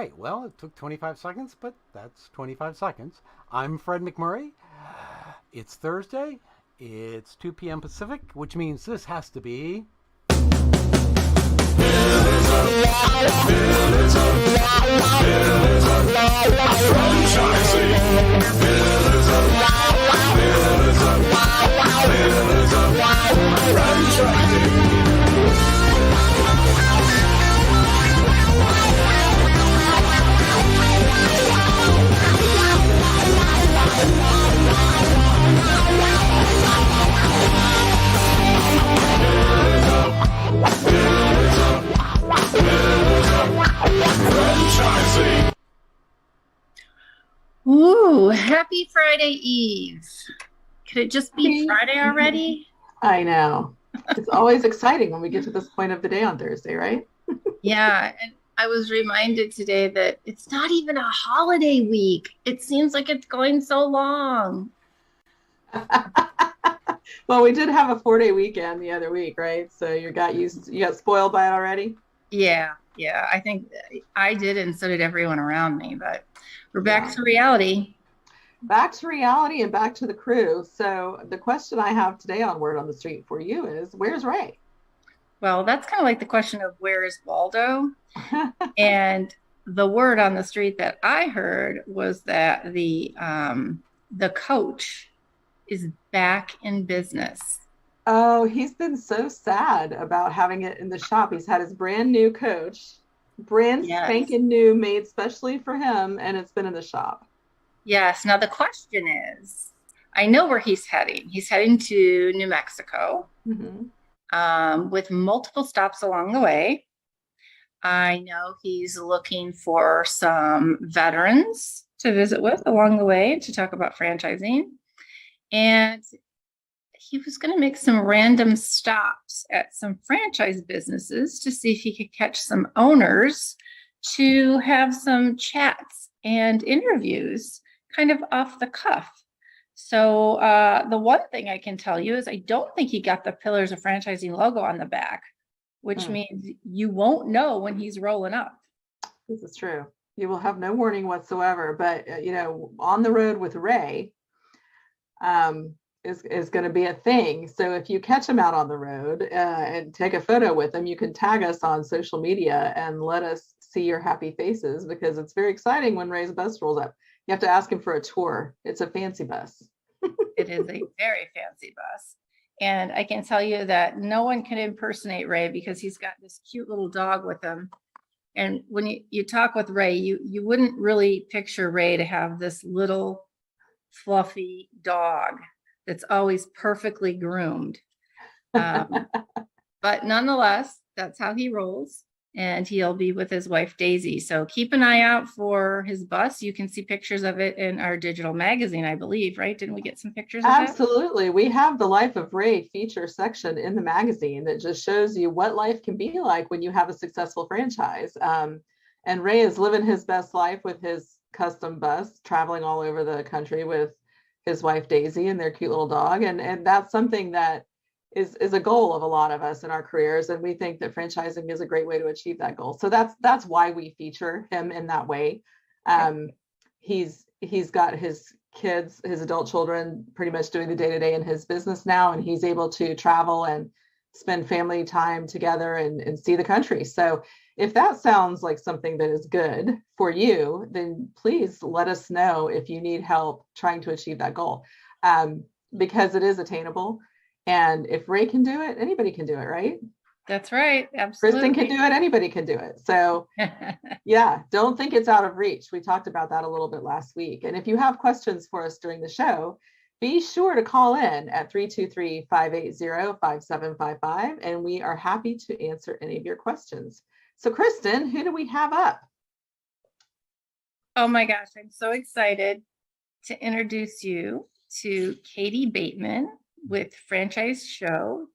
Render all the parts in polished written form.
right. Well, it took 25 seconds, but that's 25 seconds. I'm Fred McMurray. It's Thursday. It's 2 p.m. Pacific, which means this has to be... Ooh, happy Friday Eve. Could it just be Friday already? I know. It's always exciting when we get to this point of the day on Thursday, right? Yeah, and I was reminded today that it's not even a holiday week. It seems like it's going so long. Well, we did have a 4-day weekend the other week, right? So you got spoiled by it already? Yeah. I think I did, and so did everyone around me, but we're back to reality. Back to reality and back to the crew. So the question I have today on Word on the Street for you is, where's Ray? Well, that's kind of like the question of where is Waldo? And the word on the street that I heard was that the coach is back in business. Oh, he's been so sad about having it in the shop. He's had his brand new coach, spanking new, made specially for him, and it's been in the shop. Yes. Now the question is, I know where he's heading. He's heading to New Mexico, with multiple stops along the way. I know he's looking for some veterans to visit with along the way to talk about franchising. And he was going to make some random stops at some franchise businesses to see if he could catch some owners to have some chats and interviews kind of off the cuff. So the one thing I can tell you is I don't think he got the Pillars of Franchising logo on the back, which means you won't know when he's rolling up. This is true. You will have no warning whatsoever. But, on the road with Ray is going to be a thing. So if you catch him out on the road and take a photo with him, you can tag us on social media and let us see your happy faces, because it's very exciting when Ray's bus rolls up. You have to ask him for a tour. It's a fancy bus. It is a very fancy bus. And I can tell you that no one can impersonate Ray because he's got this cute little dog with him. And when you talk with Ray, you wouldn't really picture Ray to have this little fluffy dog that's always perfectly groomed. But nonetheless, that's how he rolls. And he'll be with his wife, Daisy. So keep an eye out for his bus. You can see pictures of it in our digital magazine, I believe, right? Didn't we get some pictures of that? Absolutely. We have the Life of Ray feature section in the magazine that just shows you what life can be like when you have a successful franchise. And Ray is living his best life with his custom bus, traveling all over the country with his wife, Daisy, and their cute little dog. And that's something that is a goal of a lot of us in our careers. And we think that franchising is a great way to achieve that goal. So that's why we feature him in that way. He's got his kids, his adult children, pretty much doing the day-to-day in his business now. And he's able to travel and spend family time together and see the country. So if that sounds like something that is good for you, then please let us know if you need help trying to achieve that goal, because it is attainable. And if Ray can do it, anybody can do it, right? That's right. Absolutely. Kristin can do it. Anybody can do it. So yeah, don't think it's out of reach. We talked about that a little bit last week. And if you have questions for us during the show, be sure to call in at 323-580-5755. And we are happy to answer any of your questions. So Kristin, who do we have up? Oh my gosh, I'm so excited to introduce you to Katie Bateman with FranchiseShow247.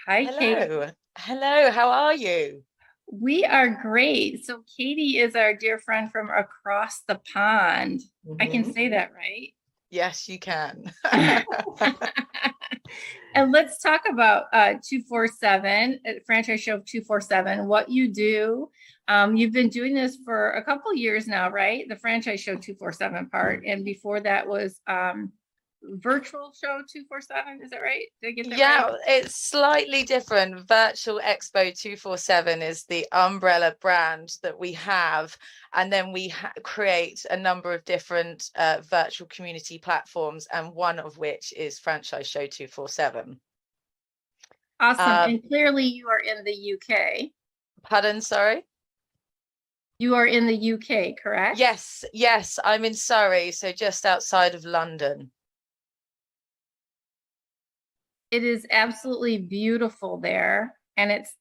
Hi, Hello. Katie. Hello, how are you? We are great. So Katie is our dear friend from across the pond. I can say that, right? Yes, you can. And let's talk about 247, Franchise Show 247, what you do. You've been doing this for a couple years now, right? The Franchise Show 247 part. And before that was Virtual Show 247. Is that right? Did I get that right? It's slightly different. Virtual Expo 247 is the umbrella brand that we have. And then we create a number of different virtual community platforms, and one of which is Franchise Show 247. Awesome. And clearly you are in the UK. Pardon, sorry? You are in the UK, correct? Yes, I'm in Surrey, so just outside of London. It is absolutely beautiful there, and it's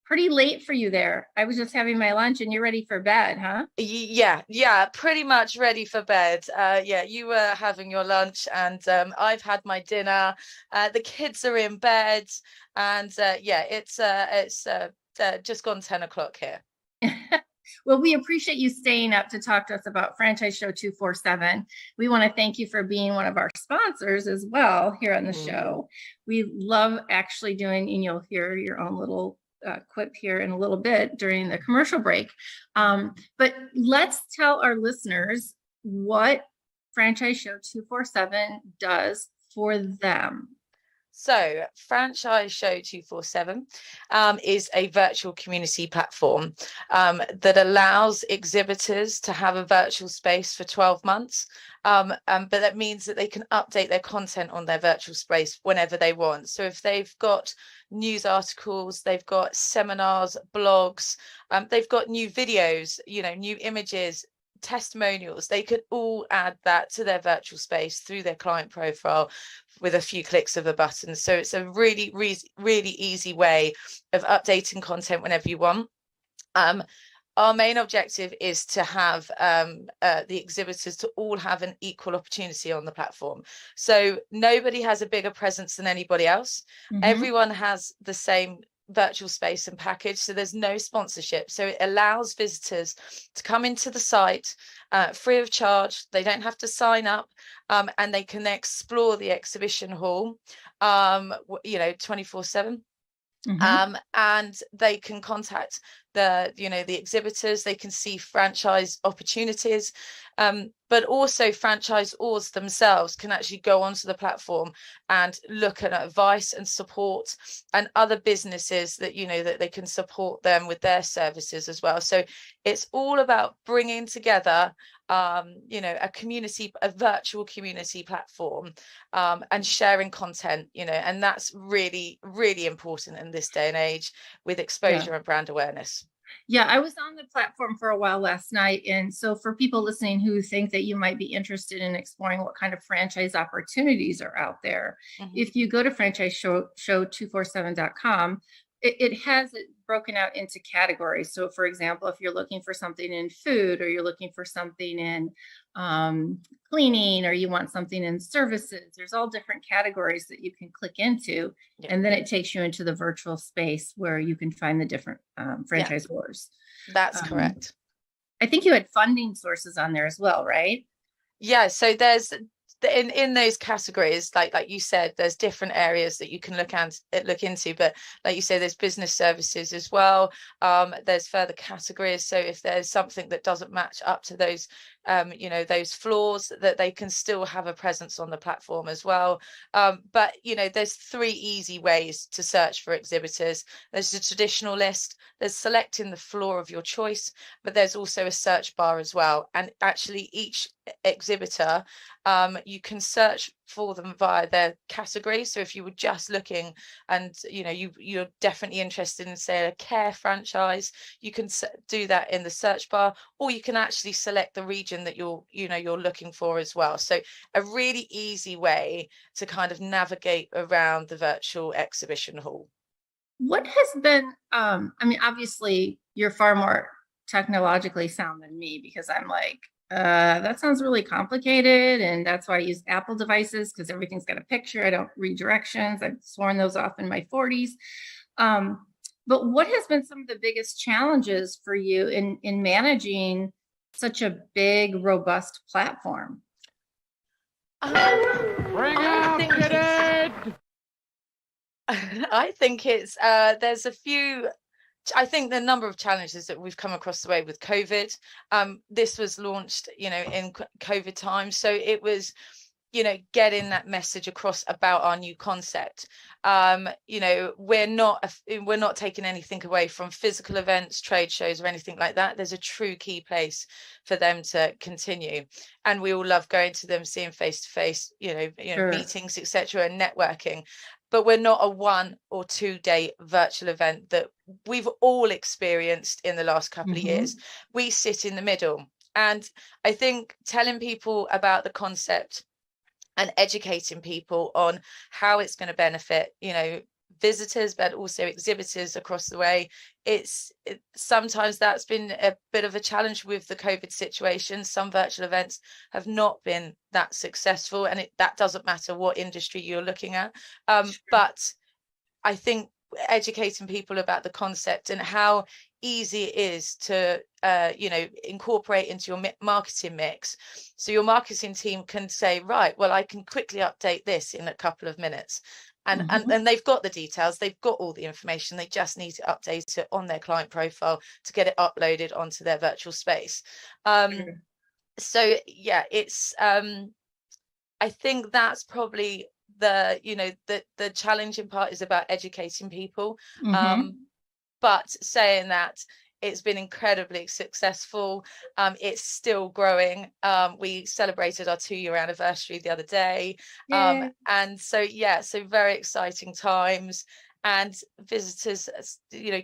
pretty late for you there. I was just having my lunch and you're ready for bed, huh? Yeah, pretty much ready for bed. You were having your lunch, and I've had my dinner. The kids are in bed, and it's just gone 10 o'clock here. Well, we appreciate you staying up to talk to us about Franchise Show 247. We want to thank you for being one of our sponsors as well here on the show. We love actually doing, and you'll hear your own little quip here in a little bit during the commercial break. But let's tell our listeners what Franchise Show 247 does for them. So Franchise Show 247 is a virtual community platform that allows exhibitors to have a virtual space for 12 months. But that means that they can update their content on their virtual space whenever they want. So if they've got news articles, they've got seminars, blogs, they've got new videos, new images, testimonials, they could all add that to their virtual space through their client profile with a few clicks of a button. So it's a really easy way of updating content whenever you want. Our main objective is to have the exhibitors to all have an equal opportunity on the platform. So nobody has a bigger presence than anybody else. Everyone has the same virtual space and package, so there's no sponsorship. So it allows visitors to come into the site free of charge. They don't have to sign up, and they can explore the exhibition hall 24/7. And they can contact the exhibitors. They can see franchise opportunities, but also franchisors themselves can actually go onto the platform and look at advice and support, and other businesses that that they can support them with their services as well. So it's all about bringing together a virtual community platform, and sharing content, and that's really important in this day and age with exposure and brand awareness. Yeah, I was on the platform for a while last night. And so for people listening who think that you might be interested in exploring what kind of franchise opportunities are out there, if you go to FranchiseShow247.com, it has it broken out into categories. So for example, if you're looking for something in food, or you're looking for something in cleaning, or you want something in services, there's all different categories that you can click into. And then it takes you into the virtual space where you can find the different franchisors. That's correct. I think you had funding sources on there as well, right? Yeah, so there's in those categories, like you said, there's different areas that you can look into, but like you say, there's business services as well. There's further categories, so if there's something that doesn't match up to those those floors, that they can still have a presence on the platform as well. But there's 3 easy ways to search for exhibitors. There's a traditional list, there's selecting the floor of your choice, but there's also a search bar as well. And actually each exhibitor, you can search for them via their category. So if you were just looking and you're definitely interested in, say, a care franchise, you can do that in the search bar, or you can actually select the region that you're looking for as well. So a really easy way to kind of navigate around the virtual exhibition hall. What has been obviously you're far more technologically sound than me, because I'm like, that sounds really complicated, and that's why I use Apple devices, because everything's got a picture. I don't read directions. I've sworn those off in my 40s. But what has been some of the biggest challenges for you in managing such a big, robust platform? Bring out it! I think it's there's a few. I think the number of challenges that we've come across the way with COVID. This was launched, in COVID time, so it was, getting that message across about our new concept. We're not taking anything away from physical events, trade shows, or anything like that. There's a true key place for them to continue, and we all love going to them, seeing face to face, Sure. meetings, etc., and networking. But we're not a 1 or 2 day virtual event that we've all experienced in the last couple of years. We sit in the middle, and I think telling people about the concept and educating people on how it's going to benefit, visitors, but also exhibitors across the way. Sometimes that's been a bit of a challenge with the COVID situation. Some virtual events have not been that successful, and that doesn't matter what industry you're looking at. But I think educating people about the concept and how easy it is to incorporate into your marketing mix, so your marketing team can say, right, well, I can quickly update this in a couple of minutes, and they've got the details, they've got all the information, they just need to update it on their client profile to get it uploaded onto their virtual space. So yeah, it's I think that's probably the challenging part, is about educating people. But saying that, it's been incredibly successful. It's still growing. We celebrated our 2-year anniversary the other day. And so very exciting times. And visitors,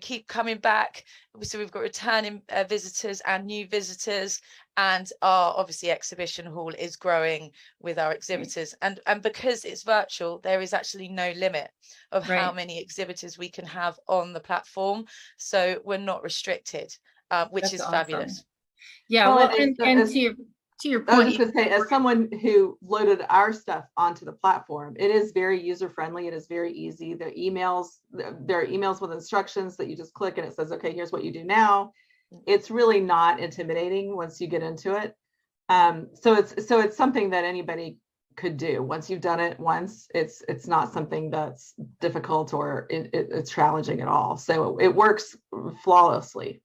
keep coming back. So we've got returning visitors and new visitors, and our obviously exhibition hall is growing with our exhibitors. And because it's virtual, there is actually no limit of how many exhibitors we can have on the platform. So we're not restricted, which That's is awesome. Fabulous. Yeah, well, and to your point, I was just going to say, as someone who loaded our stuff onto the platform, it is very user friendly. It is very easy. There are emails with instructions that you just click and it says, okay, here's what you do now. It's really not intimidating once you get into it. So it's something that anybody could do. Once you've done it once, it's not something that's difficult or it's challenging at all. So it works flawlessly.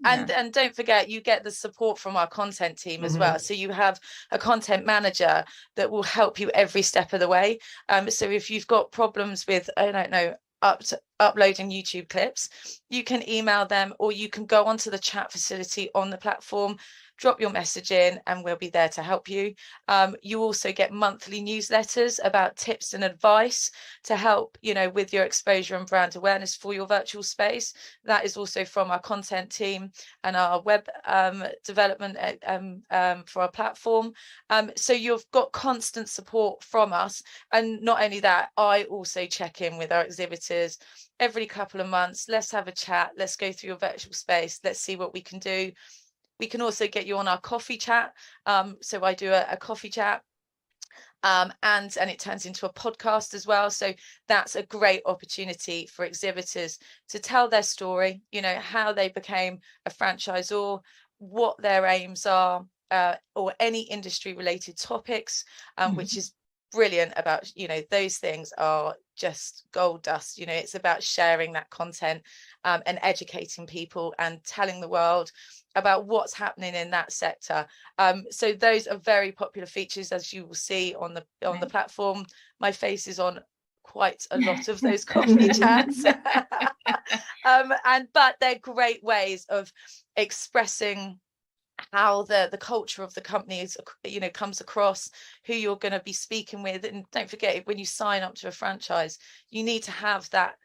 And don't forget, you get the support from our content team as well. So you have a content manager that will help you every step of the way. So if you've got problems with, I don't know, uploading YouTube clips, you can email them, or you can go onto the chat facility on the platform, drop your message in, and we'll be there to help you. You also get monthly newsletters about tips and advice to help, with your exposure and brand awareness for your virtual space. That is also from our content team and our web development for our platform. So you've got constant support from us. And not only that, I also check in with our exhibitors every couple of months. Let's have a chat. Let's go through your virtual space. Let's see what we can do. We can also get you on our coffee chat. So I do a coffee chat, and it turns into a podcast as well. So that's a great opportunity for exhibitors to tell their story, how they became a franchisor, what their aims are, or any industry related topics, which is brilliant about, those things are just gold dust. It's about sharing that content and educating people and telling the world about what's happening in that sector. So those are very popular features, as you will see on the platform. My face is on quite a lot of those coffee chats. But they're great ways of expressing how the culture of the company is, comes across, who you're going to be speaking with. And don't forget, when you sign up to a franchise, you need to have that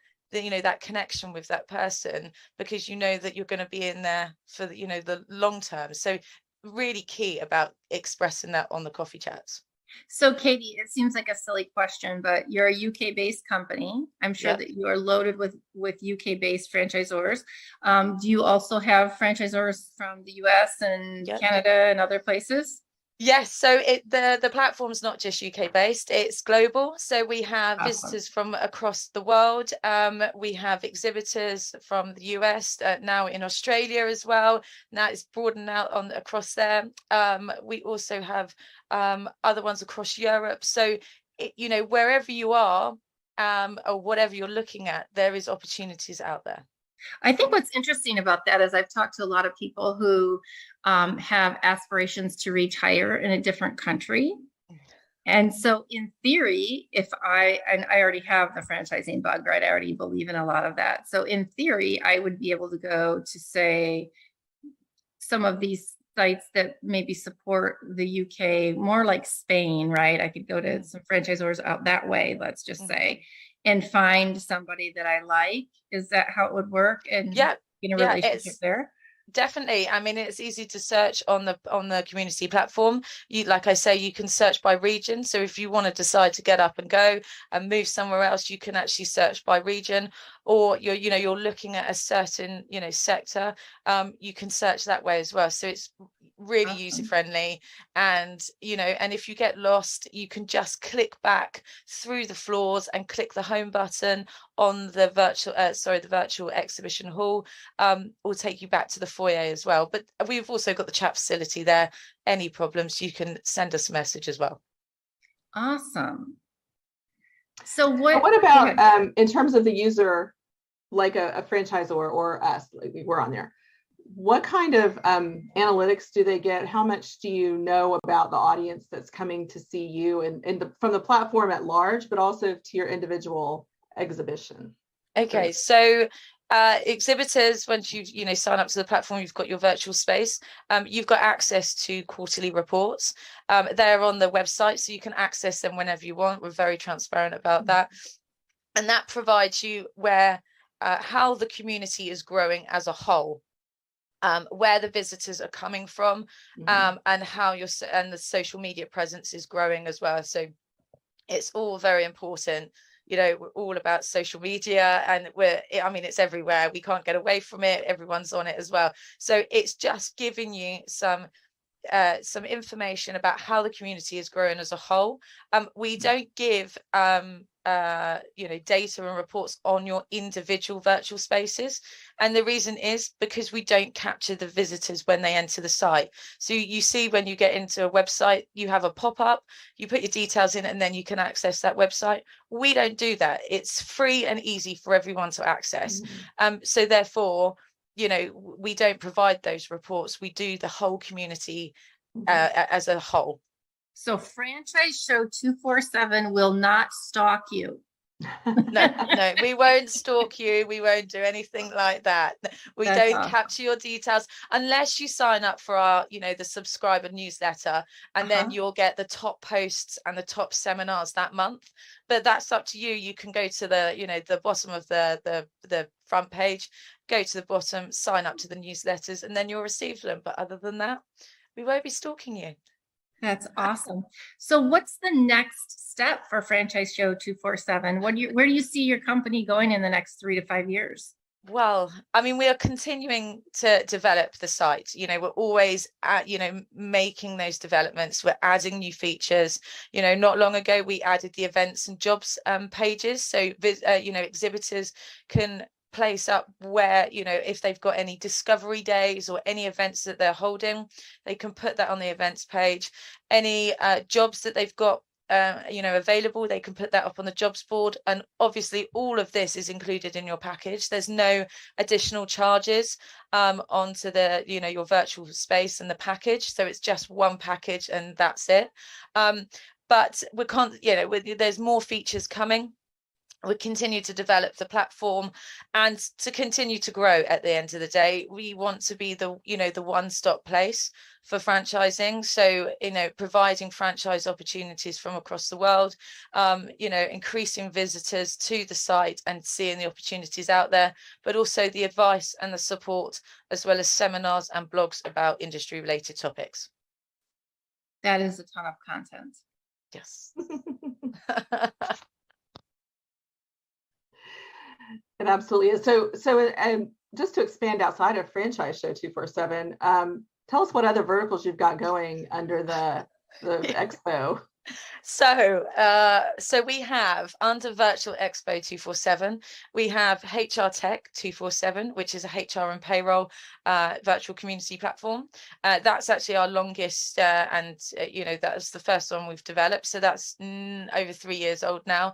connection with that person, because that you're going to be in there for the long term. So really key about expressing that on the coffee chats. So Katie, it seems like a silly question, but you're a UK based company. I'm sure that you are loaded with UK based franchisors. Do you also have franchisors from the US and Canada and other places? Yes, so the platform's not just UK based, it's global. So we have visitors from across the world. We have exhibitors from the US, now in Australia as well. Now it's broadened out across there. We also have other ones across Europe. So wherever you are, or whatever you're looking at, there is opportunities out there. I think what's interesting about that is I've talked to a lot of people who have aspirations to retire in a different country. And so in theory, I already have the franchising bug, right? I already believe in a lot of that. So in theory, I would be able to go to, say, some of these sites that maybe support the UK, more like Spain, right? I could go to some franchisors out that way, let's just say, and find somebody that I like. Is that how it would work? And Yeah, in a relationship there? Definitely. I mean, it's easy to search on the community platform. Like I say, you can search by region. So if you want to decide to get up and go and move somewhere else, you can actually search by region. Or you're looking at a certain sector. You can search that way as well. So it's really Awesome. user friendly, and if you get lost, you can just click back through the floors and click the home button on the virtual exhibition hall. Will take you back to the foyer as well. But we've also got the chat facility there. Any problems, you can send us a message as well. Awesome. So what about in terms of the user, like a franchisor or us, like we're on there, what kind of analytics do they get? How much do you know about the audience that's coming to see you and from the platform at large, but also to your individual exhibition? Okay, so exhibitors, once you sign up to the platform, you've got your virtual space. You've got access to quarterly reports. They're on the website, so you can access them whenever you want. We're very transparent about that, and that provides you how the community is growing as a whole. Where the visitors are coming from, and how the social media presence is growing as well. So it's all very important. We're all about social media, and it's everywhere. We can't get away from it. Everyone's on it as well. So it's just giving you some information about how the community is growing as a whole. We don't give data and reports on your individual virtual spaces, and the reason is because we don't capture the visitors when they enter the site. So you see, when you get into a website, you have a pop-up, you put your details in, and then you can access that website. We don't do that. It's free and easy for everyone to access. So therefore, we don't provide those reports. We do the whole community as a whole. So FranchiseShow247 will not stalk you. No, we won't stalk you. We won't do anything like that. We don't capture your details unless you sign up for our, the subscriber newsletter, and then you'll get the top posts and the top seminars that month. But that's up to you. You can go to the bottom of the front page, go to the bottom, sign up to the newsletters, and then you'll receive them. But other than that, we won't be stalking you. That's awesome. So what's the next step for Franchise Show 247? Where do you see your company going in the next 3 to 5 years? Well, we are continuing to develop the site. We're always making those developments. We're adding new features. Not long ago, we added the events and jobs pages. So, exhibitors can place up where, if they've got any discovery days or any events that they're holding, they can put that on the events page. Any jobs that they've got available, they can put that up on the jobs board. And obviously all of this is included in your package. There's no additional charges onto the your virtual space and the package, so it's just one package and that's it. But we can't, there's more features coming. We continue to develop the platform and to continue to grow. At the end of the day, we want to be the one-stop place for franchising. So, providing franchise opportunities from across the world, increasing visitors to the site and seeing the opportunities out there, but also the advice and the support, as well as seminars and blogs about industry related topics. That is a ton of content. Yes. It absolutely is. So, and just to expand outside of Franchise Show 247, tell us what other verticals you've got going under the expo. So we have, under Virtual Expo 247, we have HR Tech 247, which is a HR and payroll virtual community platform. That's actually our longest, and that was the first one we've developed. So that's over 3 years old now.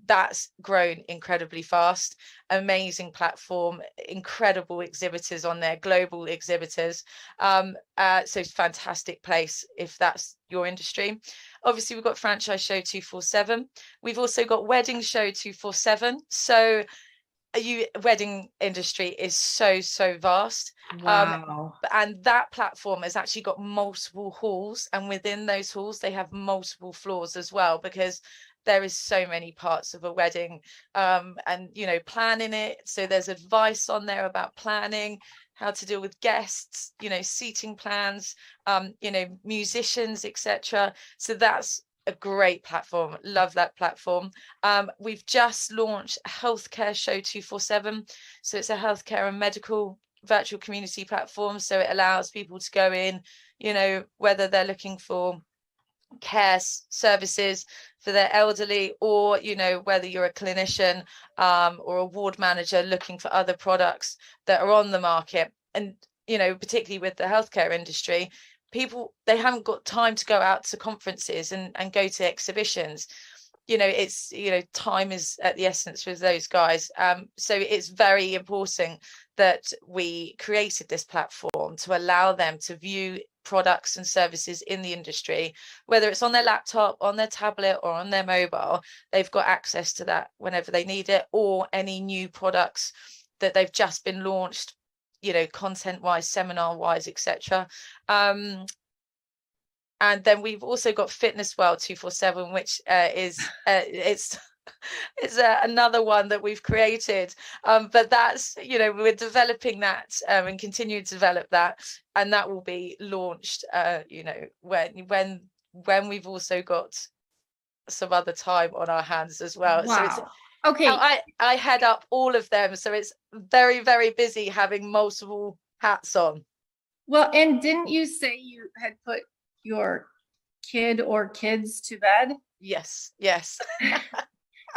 that's grown incredibly fast. Amazing platform, incredible exhibitors on there, global exhibitors. So it's fantastic place if that's your industry. Obviously, we've got Franchise Show 247. We've also got Wedding Show 247. So wedding industry is so vast. Wow. And that platform has actually got multiple halls, and within those halls they have multiple floors as well, because there is so many parts of a wedding, and planning it. So there's advice on there about planning, how to deal with guests, seating plans, musicians, etc. So that's a great platform. Love that platform. We've just launched Healthcare Show 247. So it's a healthcare and medical virtual community platform. So it allows people to go in, whether they're looking for care services for their elderly, or whether you're a clinician or a ward manager looking for other products that are on the market. And particularly with the healthcare industry, people, they haven't got time to go out to conferences and go to exhibitions. It's time is at the essence with those guys. So it's very important that we created this platform to allow them to view products and services in the industry, whether it's on their laptop, on their tablet, or on their mobile. They've got access to that whenever they need it, or any new products that they've just been launched, content wise, seminar wise, etc. And then we've also got Fitness World 247, which is another one that we've created. But that's, we're developing that and continue to develop that, and that will be launched, when we've also got some other time on our hands as well. Wow. So it's okay. I head up all of them, so it's very, very busy having multiple hats on. Well, and didn't you say you had put your kid or kids to bed? Yes.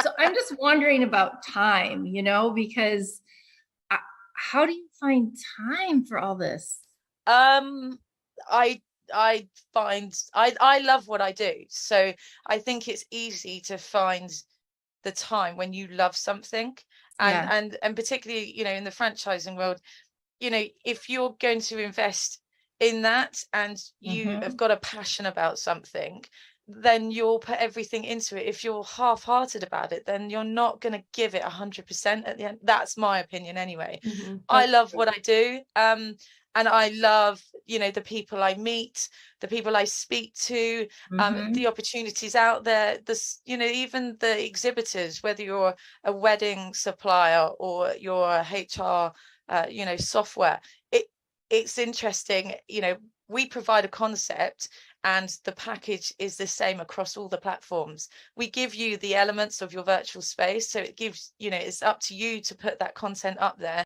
So I'm just wondering about time, because how do you find time for all this? I find I love what I do, so I think it's easy to find the time when you love something, and particularly in the franchising world, if you're going to invest in that and you have got a passion about something, then you'll put everything into it. If you're half-hearted about it, then you're not going to give it 100% at the end. That's my opinion anyway. I love what I do, and I love the people I meet, the people I speak to, the opportunities out there, even the exhibitors, whether you're a wedding supplier or you're a HR software. It's interesting. We provide a concept, and the package is the same across all the platforms. We give you the elements of your virtual space, so it gives, it's up to you to put that content up there.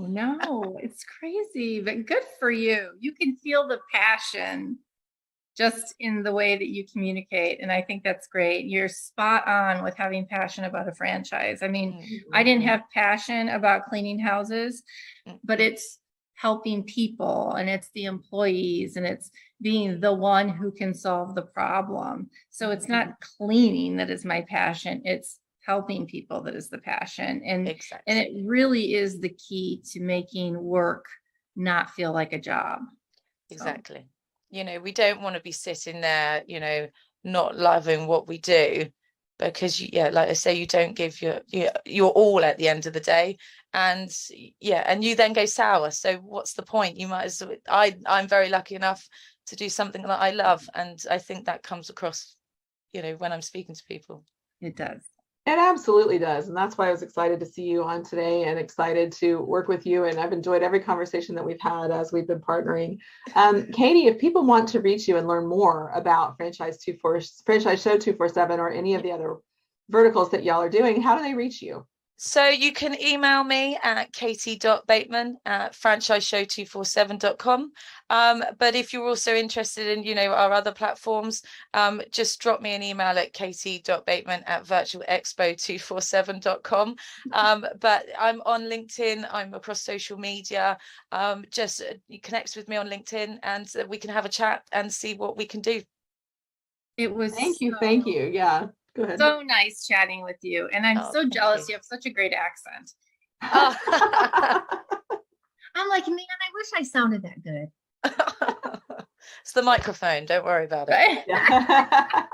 No, it's crazy, but good for you. You can feel the passion just in the way that you communicate, and I think that's great. You're spot on with having passion about a franchise. I mean, I didn't have passion about cleaning houses, but it's helping people, and it's the employees, and it's being the one who can solve the problem. So it's not cleaning that is my passion, it's helping people that is the passion. And it really is the key to making work not feel like a job. Exactly. We don't want to be sitting there, not loving what we do, because like I say, you don't give your all at the end of the day, and you then go sour. So what's the point? You might as well. I'm very lucky enough to do something that I love, and I think that comes across, when I'm speaking to people. It does. It absolutely does. And that's why I was excited to see you on today and excited to work with you. And I've enjoyed every conversation that we've had as we've been partnering. Katie, if people want to reach you and learn more about Franchise Show 247 or any of the other verticals that y'all are doing, how do they reach you? So you can email me at katie.bateman@franchiseshow247.com. But if you're also interested in, our other platforms, just drop me an email at katie.bateman@virtualexpo247.com. But I'm on LinkedIn. I'm across social media. Just connect with me on LinkedIn and we can have a chat and see what we can do. It was Thank you. Yeah. Go ahead. So nice chatting with you. And I'm so jealous. You have such a great accent. Oh. I'm like, man, I wish I sounded that good. It's the microphone. Don't worry about it. Right?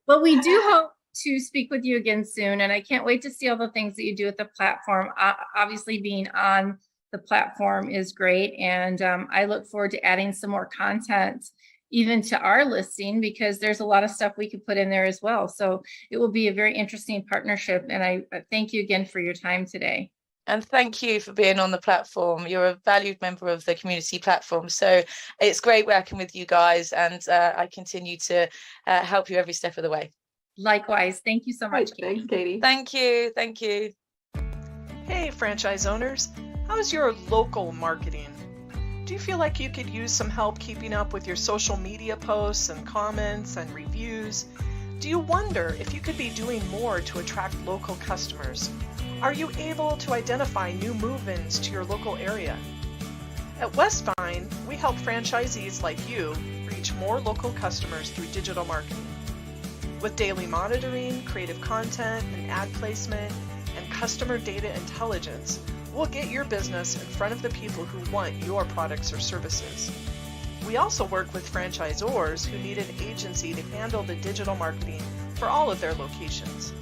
But we do hope to speak with you again soon. And I can't wait to see all the things that you do at the platform. Obviously, being on the platform is great. And I look forward to adding some more content even to our listing, because there's a lot of stuff we could put in there as well. So it will be a very interesting partnership. And I thank you again for your time today. And thank you for being on the platform. You're a valued member of the community platform. So it's great working with you guys. And I continue to help you every step of the way. Likewise. Thank you so much. Katie. Thanks, Katie. Thank you. Thank you. Hey, franchise owners. How's your local marketing? Do you feel like you could use some help keeping up with your social media posts and comments and reviews? Do you wonder if you could be doing more to attract local customers? Are you able to identify new move-ins to your local area? At Westvine, we help franchisees like you reach more local customers through digital marketing. With daily monitoring, creative content, and ad placement, and customer data intelligence, we'll get your business in front of the people who want your products or services. We also work with franchisors who need an agency to handle the digital marketing for all of their locations.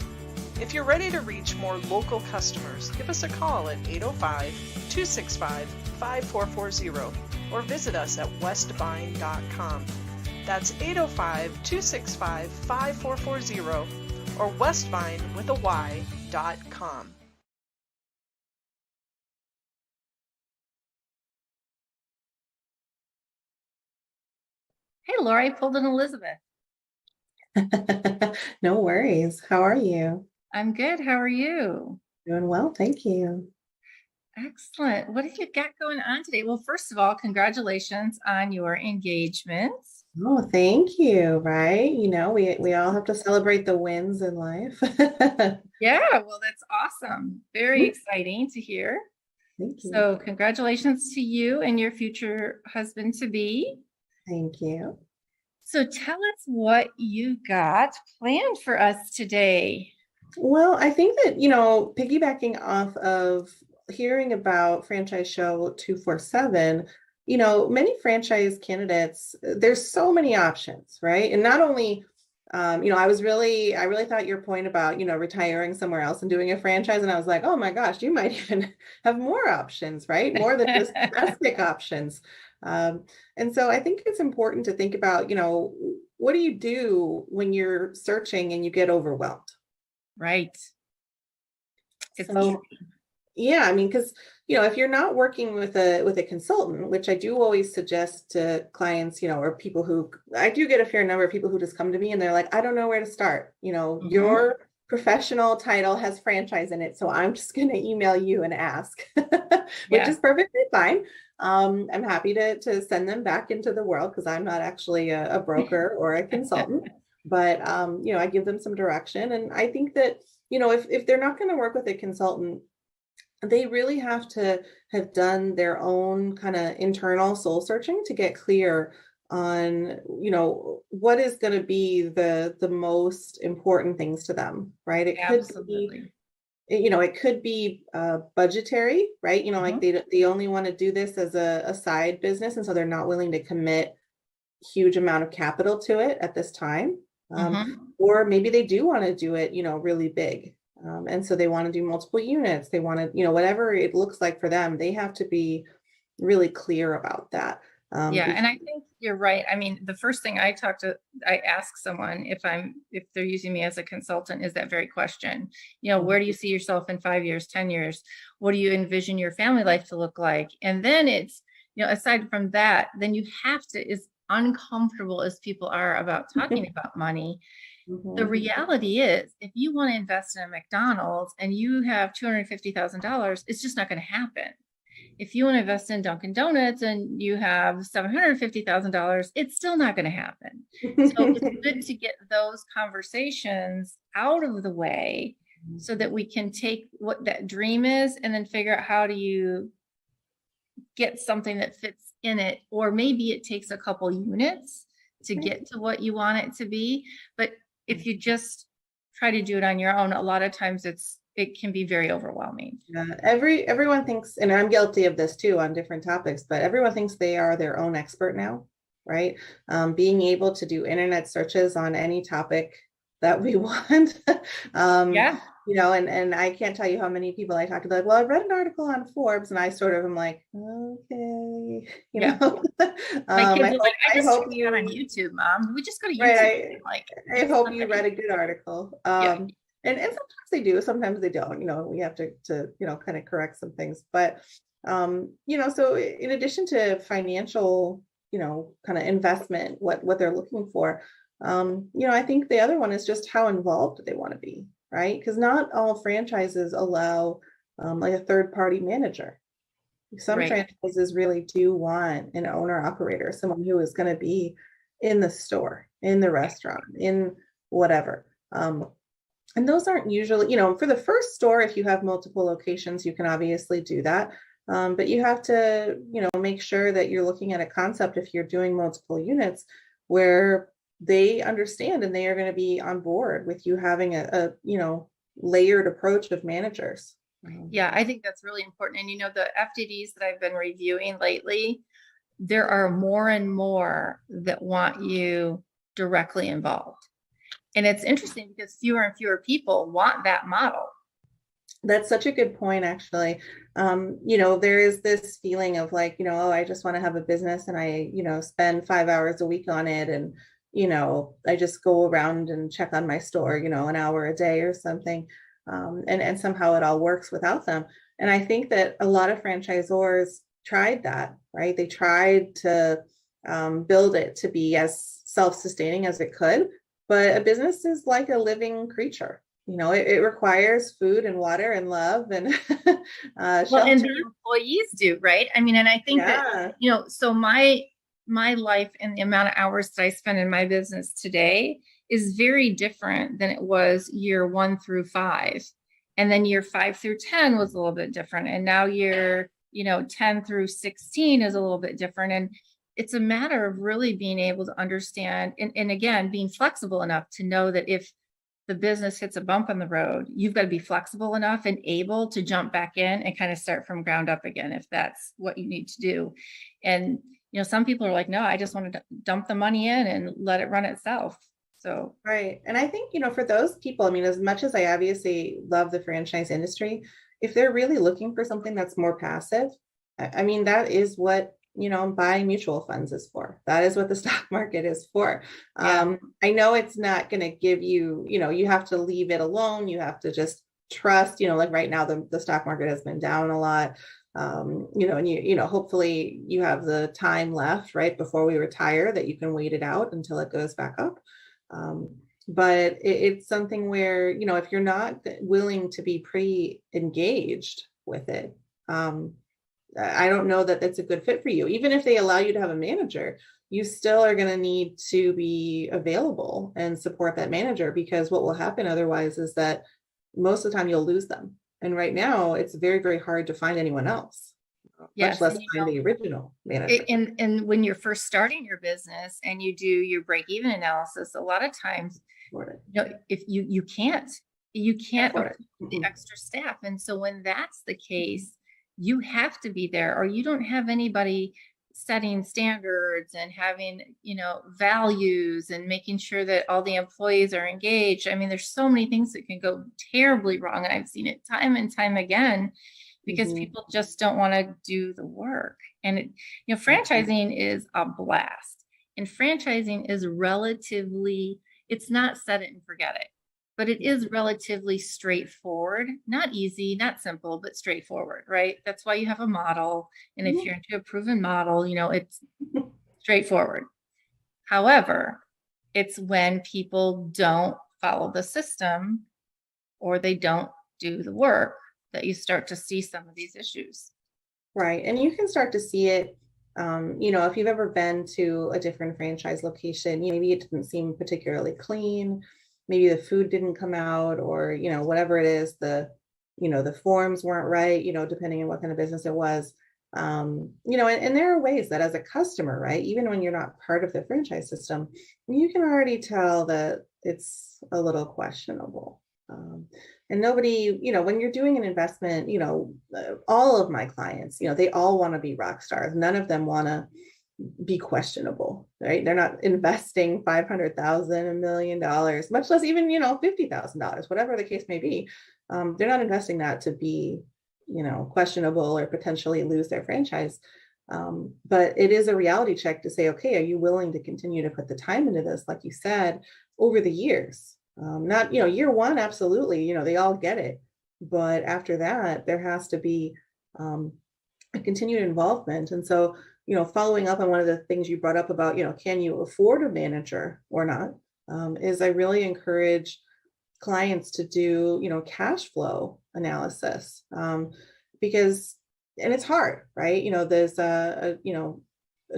If you're ready to reach more local customers, give us a call at 805-265-5440 or visit us at westvine.com. That's 805-265-5440 or westvine.com. Hey, Laura, I pulled in Elizabeth. No worries. How are you? I'm good. How are you? Doing well, thank you. Excellent. What have you got going on today? Well, first of all, congratulations on your engagement. Oh, thank you. Right? We all have to celebrate the wins in life. Yeah, well, that's awesome. Very exciting to hear. Thank you. So congratulations to you and your future husband-to-be. Thank you. So tell us what you got planned for us today. Well, I think that, piggybacking off of hearing about Franchise Show 247, many franchise candidates, there's so many options, right? And not only, I really thought your point about, retiring somewhere else and doing a franchise. And I was like, oh my gosh, you might even have more options, right? More than just domestic options. And so I think it's important to think about, what do you do when you're searching and you get overwhelmed? Right. Yeah, because if you're not working with a consultant, which I do always suggest to clients, or people who, I do get a fair number of people who just come to me and they're like, I don't know where to start. Your professional title has franchise in it, so I'm just going to email you and ask, which is perfectly fine. I'm happy to send them back into the world because I'm not actually a broker or a consultant, but I give them some direction. And I think that, if they're not going to work with a consultant, they really have to have done their own kind of internal soul searching to get clear on, what is going to be the most important things to them, right? It Absolutely. it could be budgetary, right? Like they only want to do this as a side business. And so they're not willing to commit huge amount of capital to it at this time. Or maybe they do want to do it, really big. And so they want to do multiple units. They want to, whatever it looks like for them, they have to be really clear about that. And I think you're right. The first thing I ask someone if they're using me as a consultant is that very question. Where do you see yourself in 5 years, 10 years? What do you envision your family life to look like? And then it's, aside from that, then you have to, as uncomfortable as people are about talking about money, The reality is, if you want to invest in a McDonald's and you have $250,000, it's just not going to happen. If you want to invest in Dunkin' Donuts and you have $750,000, it's still not going to happen. So it's good to get those conversations out of the way so that we can take what that dream is and then figure out how do you get something that fits in it. Or maybe it takes a couple units to get to what you want it to be. But if you just try to do it on your own, a lot of times it can be very overwhelming. Yeah, everyone thinks, and I'm guilty of this too on different topics, but everyone thinks they are their own expert now, right? Being able to do internet searches on any topic that we want. You know, and I can't tell you how many people I talk to, like, well, I read an article on Forbes, and I sort of am like, okay, you know. My kids are like, I hope you on YouTube, Mom. We just go to YouTube. Right, I hope you read a good article. And sometimes they do, sometimes they don't. You know, we have to you know, kind of correct some things. But you know, so in addition to financial, you know, kind of investment, what they're looking for, you know, I think the other one is just how involved they want to be. Right? Because not all franchises allow like a third-party manager. Some franchises really do want an owner-operator, someone who is going to be in the store, in the restaurant, in whatever. And those aren't usually, you know, for the first store, if you have multiple locations, you can obviously do that. But you have to, you know, make sure that you're looking at a concept if you're doing multiple units where they understand and they are going to be on board with you having a you know, layered approach of managers. Yeah, I think that's really important. And, you know, the FDDs that I've been reviewing lately, there are more and more that want you directly involved. And it's interesting because fewer and fewer people want that model. That's such a good point, actually. You know, there is this feeling of like, you know, oh, I just want to have a business and I, you know, spend 5 hours a week on it. And you know, I just go around and check on my store, you know, an hour a day or something. And somehow it all works without them. And I think that a lot of franchisors tried that, right? They tried to build it to be as self-sustaining as it could. But a business is like a living creature. You know, it requires food and water and love and well, and the employees do, right? I mean, and I think that, you know, so my life and the amount of hours that I spend in my business today is very different than it was year 1 through 5. And then year 5 through 10 was a little bit different. And now year, you know, 10 through 16 is a little bit different. And it's a matter of really being able to understand and again, being flexible enough to know that if the business hits a bump on the road, you've got to be flexible enough and able to jump back in and kind of start from ground up again, if that's what you need to do. And you know, some people are like, no, I just want to dump the money in and let it run itself. So, right. And I think, you know, for those people, I mean, as much as I obviously love the franchise industry, if they're really looking for something that's more passive, I mean, that is what, you know, buying mutual funds is for. That is what the stock market is for. I know it's not going to give you, you know, you have to leave it alone. You have to just trust, you know, like right now, the stock market has been down a lot. You know, and you know, hopefully you have the time left right before we retire that you can wait it out until it goes back up. But it's something where, you know, if you're not willing to be pre-engaged with it, I don't know that that's a good fit for you. Even if they allow you to have a manager, you still are going to need to be available and support that manager, because what will happen otherwise is that most of the time you'll lose them. And right now, it's very, very hard to find anyone else, much less find the original manager. And when you're first starting your business and you do your break-even analysis, a lot of times, you know, if you can't afford the extra staff. And so when that's the case, you have to be there, or you don't have anybody setting standards and having, you know, values and making sure that all the employees are engaged. I mean, there's so many things that can go terribly wrong. And I've seen it time and time again because people just don't want to do the work. And, you know, franchising is a blast, and franchising is relatively, it's not set it and forget it, but it is relatively straightforward, not easy, not simple, but straightforward, right? That's why you have a model. And if you're into a proven model, you know, it's straightforward. However, It's when people don't follow the system or they don't do the work that you start to see some of these issues. Right. And you can start to see it, if you've ever been to a different franchise location, maybe it didn't seem particularly clean, maybe the food didn't come out, or, whatever it is, the forms weren't right, depending on what kind of business it was. And there are ways that as a customer, right, even when you're not part of the franchise system, you can already tell that it's a little questionable. And nobody, when you're doing an investment, all of my clients, they all want to be rock stars. None of them want to be questionable, right? They're not investing $500,000, $1 million, much less even, $50,000, whatever the case may be. They're not investing that to be, questionable or potentially lose their franchise. But it is a reality check to say, okay, are you willing to continue to put the time into this, like you said, over the years? Not, year one, absolutely, they all get it. But after that, there has to be a continued involvement. And so, following up on one of the things you brought up about, can you afford a manager or not, is I really encourage clients to do, cash flow analysis, because, and it's hard, right? There's a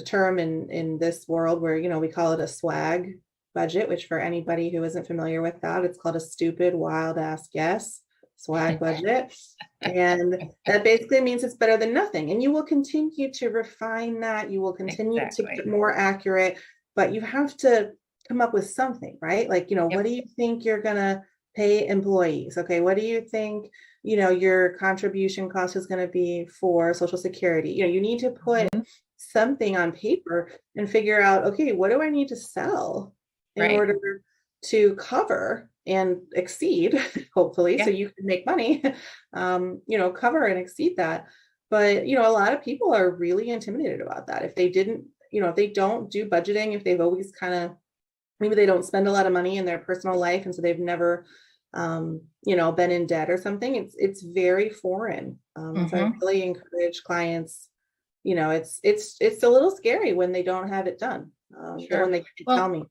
term in this world where, we call it a swag budget, which for anybody who isn't familiar with that, it's called a stupid, wild ass guess, swag budget. And that basically means it's better than nothing. And you will continue to refine that. You will continue to get more accurate, but you have to come up with something, right? Like, what do you think you're going to pay employees? Okay. What do you think, your contribution cost is going to be for Social Security? You need to put something on paper and figure out, okay, what do I need to sell in order to cover and exceed, hopefully, so you can make money, cover and exceed that. But, a lot of people are really intimidated about that. If they didn't, if they don't do budgeting, if they've always maybe they don't spend a lot of money in their personal life, and so they've never, been in debt or something, it's very foreign. So I really encourage clients, it's a little scary when they don't have it done. When they tell me.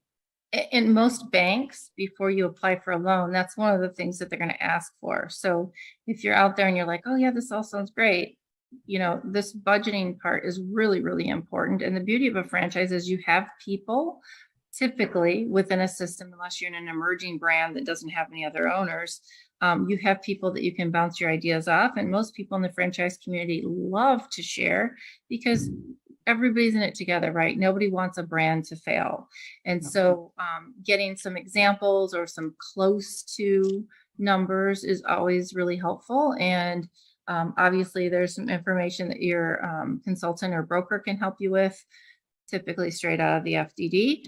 In most banks, before you apply for a loan, that's one of the things that they're going to ask for. So if you're out there and you're like, oh yeah, this all sounds great, this budgeting part is really, really important. And the beauty of a franchise is you have people typically within a system, unless you're in an emerging brand that doesn't have any other owners, you have people that you can bounce your ideas off. And most people in the franchise community love to share because everybody's in it together, right? Nobody wants a brand to fail. And so getting some examples or some close to numbers is always really helpful. And obviously there's some information that your consultant or broker can help you with, typically straight out of the FDD.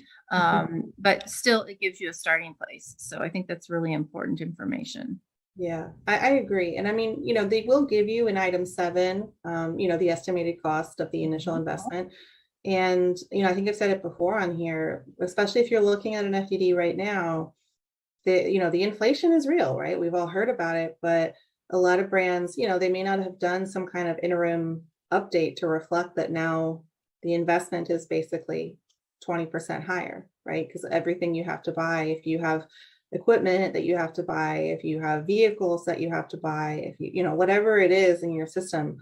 But still it gives you a starting place. So I think that's really important information. Yeah, I agree. And I mean, they will give you in item 7, the estimated cost of the initial investment. And, I think I've said it before on here, especially if you're looking at an FDD right now, the inflation is real, right? We've all heard about it, but a lot of brands, they may not have done some kind of interim update to reflect that now the investment is basically 20% higher, right? Because everything you have to buy, if you have equipment that you have to buy, if you have vehicles that you have to buy, if you whatever it is in your system,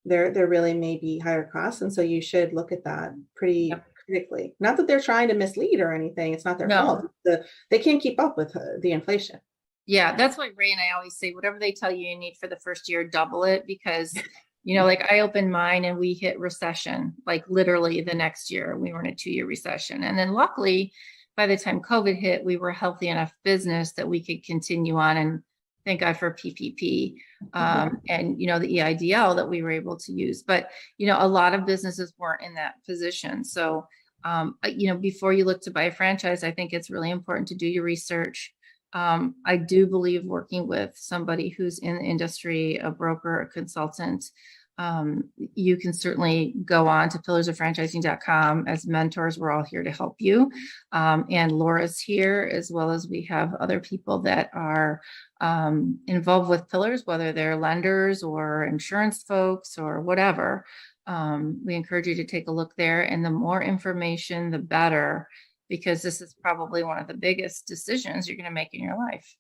there really may be higher costs. And so you should look at that pretty critically. Not that they're trying to mislead or anything. It's not their fault. They can't keep up with the inflation. Yeah, that's why Ray and I always say, whatever they tell you need for the first year, double it, because like I opened mine and we hit recession, like literally the next year we were in a 2-year recession. And then luckily, by the time COVID hit, we were a healthy enough business that we could continue on, and thank God for PPP and, the EIDL that we were able to use. But, a lot of businesses weren't in that position. So, before you look to buy a franchise, I think it's really important to do your research. I do believe working with somebody who's in the industry, a broker, a consultant, you can certainly go on to pillarsoffranchising.com. As mentors, we're all here to help you. And Laura's here, as well as we have other people that are involved with Pillars, whether they're lenders or insurance folks or whatever. We encourage you to take a look there. And the more information, the better. because this is probably one of the biggest decisions you're going to make in your life.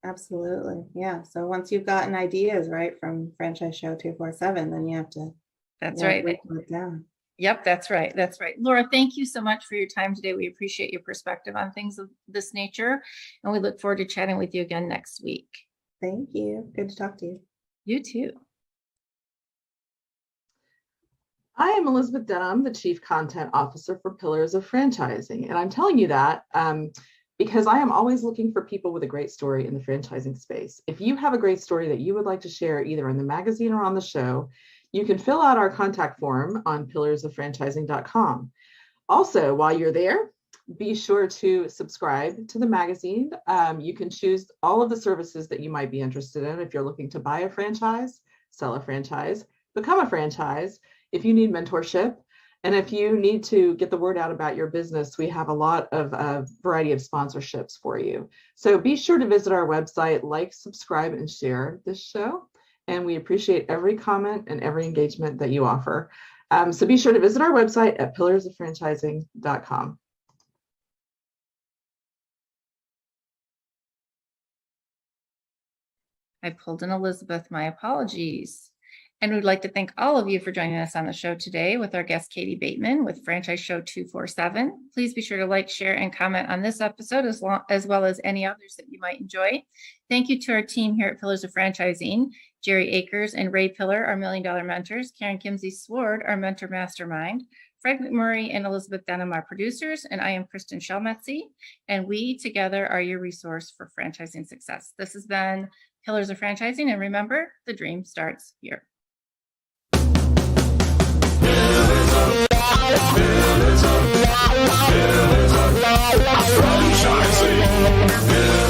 Absolutely. Yeah. So once you've gotten ideas, right, from Franchise Show 247, then you have to. That's right. Put it down. Yep, that's right. That's right. Laura, thank you so much for your time today. We appreciate your perspective on things of this nature, and we look forward to chatting with you again next week. Thank you. Good to talk to you. You too. I am Elizabeth Denham, the Chief Content Officer for Pillars of Franchising. And I'm telling you that because I am always looking for people with a great story in the franchising space. If you have a great story that you would like to share either in the magazine or on the show, you can fill out our contact form on pillarsoffranchising.com. Also, while you're there, be sure to subscribe to the magazine. You can choose all of the services that you might be interested in if you're looking to buy a franchise, sell a franchise, become a franchise, if you need mentorship, and if you need to get the word out about your business, we have a lot of variety of sponsorships for you. So be sure to visit our website, like, subscribe, and share this show. And we appreciate every comment and every engagement that you offer. So be sure to visit our website at pillarsoffranchising.com. I pulled in Elizabeth, my apologies. And we'd like to thank all of you for joining us on the show today with our guest, Katie Bateman with Franchise Show 247. Please be sure to like, share, and comment on this episode as well as any others that you might enjoy. Thank you to our team here at Pillars of Franchising, Jerry Akers and Ray Pillar, our Million Dollar Mentors, Karen Kimsey Sword, our Mentor Mastermind, Fred McMurray and Elizabeth Denham, our producers, and I am Kristin Selmeczy, and we together are your resource for franchising success. This has been Pillars of Franchising, and remember, the dream starts here. Franchising.